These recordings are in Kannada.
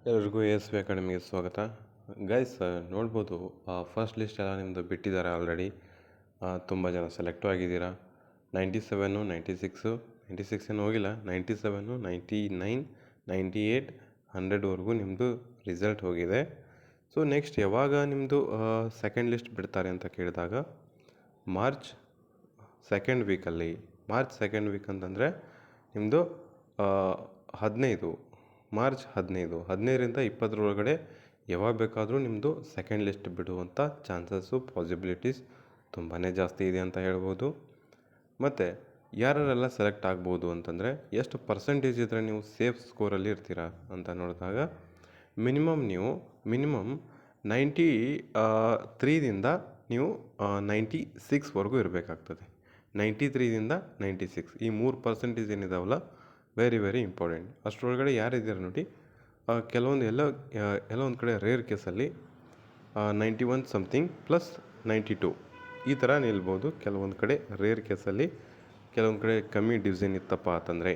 ಎಲ್ಲರಿಗೂ ಎಸ್ ವಿ ಅಕಾಡೆಮಿಗೆ ಸ್ವಾಗತ. ಗೈಸ್, ನೋಡ್ಬೋದು ಫಸ್ಟ್ ಲಿಸ್ಟ್ ಎಲ್ಲ ನಿಮ್ಮದು ಬಿಟ್ಟಿದ್ದಾರೆ ಆಲ್ರೆಡಿ. ತುಂಬ ಜನ ಸೆಲೆಕ್ಟು ಆಗಿದ್ದೀರಾ. 97, 96 ಏನು ಹೋಗಿಲ್ಲ, 97, 99, 98, 100ವರೆಗೂ ನಿಮ್ಮದು ರಿಸಲ್ಟ್ ಹೋಗಿದೆ. ಸೊ ನೆಕ್ಸ್ಟ್ ಯಾವಾಗ ನಿಮ್ಮದು ಸೆಕೆಂಡ್ ಲಿಸ್ಟ್ ಬಿಡ್ತಾರೆ ಅಂತ ಕೇಳಿದಾಗ ಮಾರ್ಚ್ ಸೆಕೆಂಡ್ ವೀಕಲ್ಲಿ. ಮಾರ್ಚ್ ಸೆಕೆಂಡ್ ವೀಕ್ ಅಂತಂದರೆ ನಿಮ್ಮದು 15 ಮಾರ್ಚ್ 15ರಿಂದ 20ರೊಳಗಡೆ ಯಾವಾಗ ಬೇಕಾದರೂ ನಿಮ್ಮದು ಸೆಕೆಂಡ್ ಲಿಸ್ಟ್ ಬಿಡುವಂಥ ಚಾನ್ಸಸ್ಸು ಪಾಸಿಬಿಲಿಟೀಸ್ ತುಂಬಾ ಜಾಸ್ತಿ ಇದೆ ಅಂತ ಹೇಳ್ಬೋದು. ಮತ್ತು ಯಾರೆಲ್ಲ ಸೆಲೆಕ್ಟ್ ಆಗ್ಬೋದು ಅಂತಂದರೆ ಎಷ್ಟು ಪರ್ಸೆಂಟೇಜ್ ಇದ್ದರೆ ನೀವು ಸೇಫ್ ಸ್ಕೋರಲ್ಲಿ ಇರ್ತೀರಾ ಅಂತ ನೋಡಿದಾಗ ಮಿನಿಮಮ್ 93ದಿಂದ ನೀವು 96ವರೆಗೂ ಇರಬೇಕಾಗ್ತದೆ. 93ದಿಂದ 96 ಈ 3% ಏನಿದಾವಲ್ಲ, ವೆರಿ ಇಂಪಾರ್ಟೆಂಟ್. ಅಷ್ಟರೊಳಗಡೆ ಯಾರಿದ್ದಾರೆ ನೋಡಿ. ಕೆಲವೊಂದು ಎಲ್ಲ ಒಂದು ಕಡೆ ರೇರ್ ಕೇಸಲ್ಲಿ 91 ಸಮಥಿಂಗ್ ಪ್ಲಸ್ 92 ಈ ಥರ ನಿಲ್ಬೋದು. ಕೆಲವೊಂದು ಕಡೆ ರೇರ್ ಕೇಸಲ್ಲಿ ಕೆಲವೊಂದು ಕಡೆ ಕಮ್ಮಿ ಡಿವಿಷನ್ ಇತ್ತಪ್ಪ ಅಂತಂದರೆ,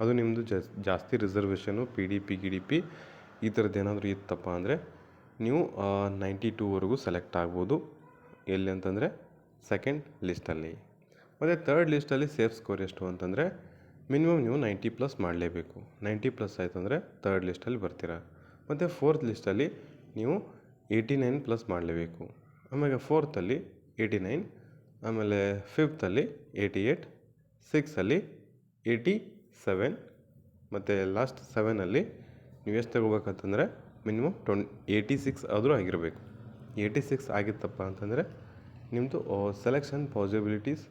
ಅದು ನಿಮ್ಮದು ಜಾಸ್ತಿ ರಿಸರ್ವೇಷನು PDP ಈ ಥರದ್ದು ಏನಾದರೂ ಇತ್ತಪ್ಪ ಅಂದರೆ ನೀವು 92ವರೆಗೂ ಸೆಲೆಕ್ಟ್ ಆಗ್ಬೋದು. ಎಲ್ಲಿ ಅಂತಂದರೆ ಸೆಕೆಂಡ್ ಲಿಸ್ಟಲ್ಲಿ. ಮತ್ತು ಥರ್ಡ್ ಲಿಸ್ಟಲ್ಲಿ ಸೇಫ್ ಸ್ಕೋರ್ ಎಷ್ಟು ಅಂತಂದರೆ ಮಿನಿಮಮ್ ನೀವು 90+ ಮಾಡಲೇಬೇಕು. 90+ ಆಯಿತು ಅಂದರೆ ಥರ್ಡ್ ಲಿಸ್ಟಲ್ಲಿ ಬರ್ತೀರಾ. ಮತ್ತು ಫೋರ್ತ್ ಲಿಸ್ಟಲ್ಲಿ ನೀವು 89+ ಮಾಡಲೇಬೇಕು. ಆಮೇಲೆ ಫೋರ್ತಲ್ಲಿ 89, ಆಮೇಲೆ ಫಿಫ್ತಲ್ಲಿ 88, ಸಿಕ್ಸಲ್ಲಿ 87, ಮತ್ತು ಲಾಸ್ಟ್ 7ಅಲ್ಲಿ ನೀವು ಎಷ್ಟು ತಗೋಬೇಕಂತಂದರೆ ಮಿನಿಮಮ್ 86 ಆದರೂ ಆಗಿರಬೇಕು. 86 ಆಗಿತ್ತಪ್ಪ ಅಂತಂದರೆ ನಿಮ್ಮದು ಸೆಲೆಕ್ಷನ್ ಪಾಸಿಬಿಲಿಟೀಸ್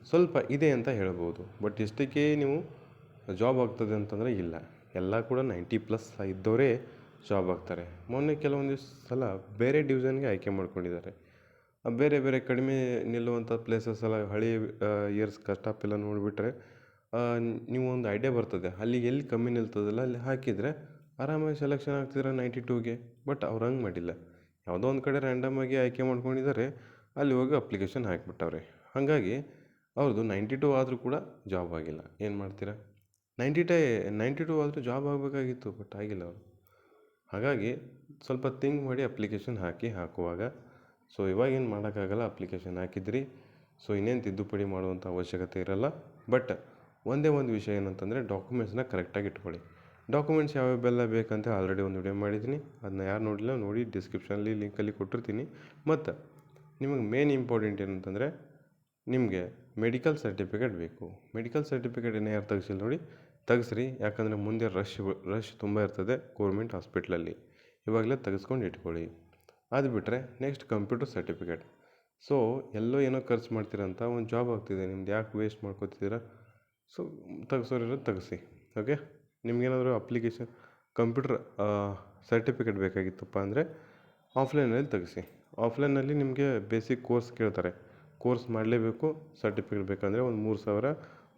ಸ್ವಲ್ಪ ಇದೆ ಅಂತ ಹೇಳ್ಬೋದು. ಬಟ್ ಇಷ್ಟಕ್ಕೆ ನೀವು ಜಾಬ್ ಆಗ್ತದೆ ಅಂತಂದರೆ ಇಲ್ಲ. ಎಲ್ಲ ಕೂಡ 90+ ಇದ್ದವರೇ ಜಾಬ್ ಆಗ್ತಾರೆ. ಮೊನ್ನೆ ಕೆಲವೊಂದಿಷ್ಟು ಸಲ ಬೇರೆ ಡಿವಿಷನ್ಗೆ ಆಯ್ಕೆ ಮಾಡ್ಕೊಂಡಿದ್ದಾರೆ. ಬೇರೆ ಕಡಿಮೆ ನಿಲ್ಲುವಂಥ ಪ್ಲೇಸಸ್ ಎಲ್ಲ ಹಳೆಯ ಇಯರ್ಸ್ ಕಟ್-ಆಫ್ ಎಲ್ಲ ನೋಡಿಬಿಟ್ರೆ ನೀವು ಒಂದು ಐಡಿಯಾ ಬರ್ತದೆ. ಅಲ್ಲಿ ಎಲ್ಲಿ ಕಮ್ಮಿ ನಿಲ್ತದಲ್ಲ ಅಲ್ಲಿ ಹಾಕಿದರೆ ಆರಾಮಾಗಿ ಸೆಲೆಕ್ಷನ್ ಆಗ್ತಿದ್ರೆ 92ಗೆ. ಬಟ್ ಅವ್ರು ಹಂಗೆ ಮಾಡಿಲ್ಲ. ಯಾವುದೋ ಒಂದು ಕಡೆ ರ್ಯಾಂಡಮಾಗಿ ಆಯ್ಕೆ ಮಾಡ್ಕೊಂಡಿದ್ದಾರೆ, ಅಲ್ಲಿ ಹೋಗಿ ಅಪ್ಲಿಕೇಶನ್ ಹಾಕಿಬಿಟ್ಟವ್ರೆ. ಹಾಗಾಗಿ ಅವ್ರದ್ದು 92 ಆದರೂ ಕೂಡ ಜಾಬ್ ಆಗಿಲ್ಲ. ಏನು ಮಾಡ್ತೀರಾ? 92 ಆದರೂ ಜಾಬ್ ಆಗಬೇಕಾಗಿತ್ತು, ಬಟ್ ಆಗಿಲ್ಲ ಅವರು. ಹಾಗಾಗಿ ಸ್ವಲ್ಪ ಥಿಂಕ್ ಮಾಡಿ ಅಪ್ಲಿಕೇಶನ್ ಹಾಕುವಾಗ. ಸೊ ಇವಾಗೇನು ಮಾಡೋಕ್ಕಾಗಲ್ಲ, ಅಪ್ಲಿಕೇಶನ್ ಹಾಕಿದ್ರಿ. ಸೊ ಇನ್ನೇನು ತಿದ್ದುಪಡಿ ಮಾಡುವಂಥ ಅವಶ್ಯಕತೆ ಇರಲ್ಲ. ಬಟ್ ಒಂದೇ ಒಂದು ವಿಷಯ ಏನಂತಂದರೆ ಡಾಕ್ಯುಮೆಂಟ್ಸ್ನ ಕರೆಕ್ಟಾಗಿ ಇಟ್ಕೊಳ್ಳಿ. ಡಾಕ್ಯುಮೆಂಟ್ಸ್ ಯಾವ್ಯಾವೆಲ್ಲ ಬೇಕಂತ ಆಲ್ರೆಡಿ ಒಂದು ವಿಡಿಯೋ ಮಾಡಿದ್ದೀನಿ. ಅದನ್ನ ಯಾರು ನೋಡಿಲ್ಲ ನೋಡಿ, ಡಿಸ್ಕ್ರಿಪ್ಷನಲ್ಲಿ ಲಿಂಕಲ್ಲಿ ಕೊಟ್ಟಿರ್ತೀನಿ. ಮತ್ತು ನಿಮಗೆ ಮೇನ್ ಇಂಪಾರ್ಟೆಂಟ್ ಏನಂತಂದರೆ ನಿಮಗೆ ಮೆಡಿಕಲ್ ಸರ್ಟಿಫಿಕೇಟ್ ಬೇಕು. ಮೆಡಿಕಲ್ ಸರ್ಟಿಫಿಕೇಟ್ ಯಾರು ತೆಗಿಸಿಲ್ಲ ನೋಡಿ, ತೆಗೆಸ್ರಿ. ಯಾಕಂದರೆ ಮುಂದೆ ರಶ್ ತುಂಬ ಇರ್ತದೆ ಗೌರ್ಮೆಂಟ್ ಹಾಸ್ಪಿಟ್ಲಲ್ಲಿ. ಇವಾಗಲೇ ತೆಗೆಸ್ಕೊಂಡು ಇಟ್ಕೊಳ್ಳಿ. ಅದು ಬಿಟ್ಟರೆ ನೆಕ್ಸ್ಟ್ ಕಂಪ್ಯೂಟರ್ ಸರ್ಟಿಫಿಕೇಟ್. ಸೊ ಎಲ್ಲೋ ಏನೋ ಖರ್ಚು ಮಾಡ್ತೀರಂತ ಒಂದು ಜಾಬ್ ಆಗ್ತಿದೆ ನಿಮ್ದು, ಯಾಕೆ ವೇಸ್ಟ್ ಮಾಡ್ಕೋತಿದ್ದೀರಾ? ಸೊ ತೆಗೆಸೋರಿರೋದು ತೆಗೆಸಿ. ಓಕೆ, ನಿಮ್ಗೇನಾದರೂ ಅಪ್ಲಿಕೇಶನ್ ಕಂಪ್ಯೂಟರ್ ಸರ್ಟಿಫಿಕೇಟ್ ಬೇಕಾಗಿತ್ತಪ್ಪ ಅಂದರೆ ಆಫ್ಲೈನಲ್ಲಿ ತೆಗೆಸಿ. ಆಫ್ಲೈನಲ್ಲಿ ನಿಮಗೆ ಬೇಸಿಕ್ ಕೋರ್ಸ್ ಕೇಳ್ತಾರೆ. ಕೋರ್ಸ್ ಮಾಡಲೇಬೇಕು. ಸರ್ಟಿಫಿಕೇಟ್ ಬೇಕಂದರೆ ಒಂದು 3,000,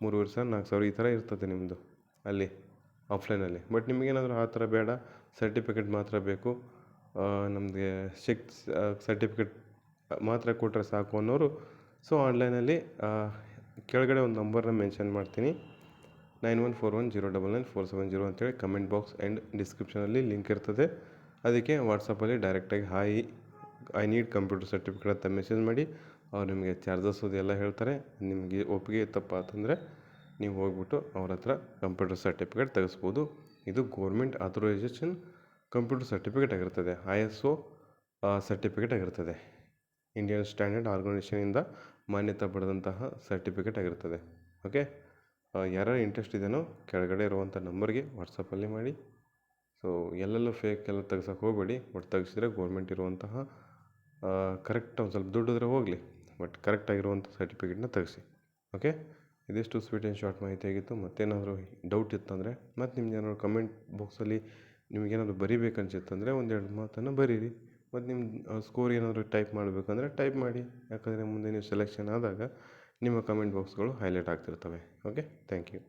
3,500, 4,000 ಈ ಥರ ಇರ್ತದೆ ನಿಮ್ಮದು ಅಲ್ಲಿ ಆಫ್ಲೈನಲ್ಲಿ. ಬಟ್ ನಿಮಗೇನಾದರೂ ಆ ಥರ ಬೇಡ, ಸರ್ಟಿಫಿಕೇಟ್ ಮಾತ್ರ ಬೇಕು, ನಮಗೆ ಸರ್ಟಿಫಿಕೇಟ್ ಮಾತ್ರ ಕೊಟ್ಟರೆ ಸಾಕು ಅನ್ನೋರು, ಸೊ ಆನ್ಲೈನಲ್ಲಿ ಕೆಳಗಡೆ ಒಂದು ನಂಬರ್ನ ಮೆನ್ಷನ್ ಮಾಡ್ತೀನಿ, 9141099470 ಅಂತೇಳಿ ಕಮೆಂಟ್ ಬಾಕ್ಸ್ ಆ್ಯಂಡ್ ಡಿಸ್ಕ್ರಿಪ್ಷನಲ್ಲಿ ಲಿಂಕ್ ಇರ್ತದೆ. ಅದಕ್ಕೆ ವಾಟ್ಸಪ್ಪಲ್ಲಿ ಡೈರೆಕ್ಟಾಗಿ ಐ ನೀಡ್ ಕಂಪ್ಯೂಟರ್ ಸರ್ಟಿಫಿಕೇಟ್ ಅಂತ ಮೆಸೇಜ್ ಮಾಡಿ. ಅವ್ರು ನಿಮಗೆ ಚಾರ್ಜಸ್ ಅದೆಲ್ಲ ಹೇಳ್ತಾರೆ. ನಿಮಗೆ ಒಪ್ಪಿಗೆ ಇತ್ತಪ್ಪ ಅಂತಂದರೆ ನೀವು ಹೋಗ್ಬಿಟ್ಟು ಅವ್ರ ಹತ್ರ ಕಂಪ್ಯೂಟರ್ ಸರ್ಟಿಫಿಕೇಟ್ ತೆಗೆಸ್ಬೋದು. ಇದು ಗೌರ್ಮೆಂಟ್ ಆಥರೈಸೇಷನ್ ಕಂಪ್ಯೂಟರ್ ಸರ್ಟಿಫಿಕೇಟ್ ಆಗಿರ್ತದೆ. ISO ಸರ್ಟಿಫಿಕೇಟ್ ಆಗಿರ್ತದೆ. ಇಂಡಿಯನ್ ಸ್ಟ್ಯಾಂಡರ್ಡ್ ಆರ್ಗನೈಸೇಷನಿಂದ ಮಾನ್ಯತೆ ಪಡೆದಂತಹ ಸರ್ಟಿಫಿಕೇಟ್ ಆಗಿರ್ತದೆ. ಓಕೆ, ಯಾರು ಇಂಟ್ರೆಸ್ಟ್ ಇದೆಯೋ ಕೆಳಗಡೆ ಇರುವಂಥ ನಂಬರ್ಗೆ ವಾಟ್ಸಪ್ಪಲ್ಲಿ ಮಾಡಿ. ಸೊ ಎಲ್ಲೆಲ್ಲೂ ಫೇಕ್ ಎಲ್ಲ ತೆಗ್ಸೋಕೆ ಹೋಗಬೇಡಿ. ಬಟ್ ತೆಗೆಸಿದ್ರೆ ಗೌರ್ಮೆಂಟ್ ಇರುವಂತಹ ಕರೆಕ್ಟ್ ಒಂದು ಸ್ವಲ್ಪ ದುಡ್ಡಿದ್ರೆ ಹೋಗಲಿ, ಬಟ್ ಕರೆಕ್ಟಾಗಿರುವಂಥ ಸರ್ಟಿಫಿಕೇಟ್ನ ತೆಗೆಸಿ. ಓಕೆ, ಇದಿಷ್ಟು ಸ್ವೀಟ್ ಆ್ಯಂಡ್ ಶಾರ್ಟ್ ಮಾಹಿತಿ ಆಗಿತ್ತು. ಮತ್ತೇನಾದರೂ ಡೌಟ್ ಇತ್ತಂದರೆ ಮತ್ತು ನಿಮ್ಗೆ ಏನಾದ್ರು ಕಮೆಂಟ್ ಬಾಕ್ಸಲ್ಲಿ ನಿಮಗೇನಾದ್ರು ಬರಿಬೇಕನ್ಸಿತ್ತಂದರೆ ಒಂದೆರಡು ಮಾತನ್ನು ಬರೀರಿ. ಮತ್ತು ನಿಮ್ಮ ಸ್ಕೋರ್ ಏನಾದರೂ ಟೈಪ್ ಮಾಡಬೇಕಂದ್ರೆ ಟೈಪ್ ಮಾಡಿ. ಯಾಕಂದರೆ ಮುಂದೆ ನೀವು ಸೆಲೆಕ್ಷನ್ ಆದಾಗ ನಿಮ್ಮ ಕಮೆಂಟ್ ಬಾಕ್ಸ್ಗಳು ಹೈಲೈಟ್ ಆಗ್ತಿರ್ತವೆ. Okay, thank you.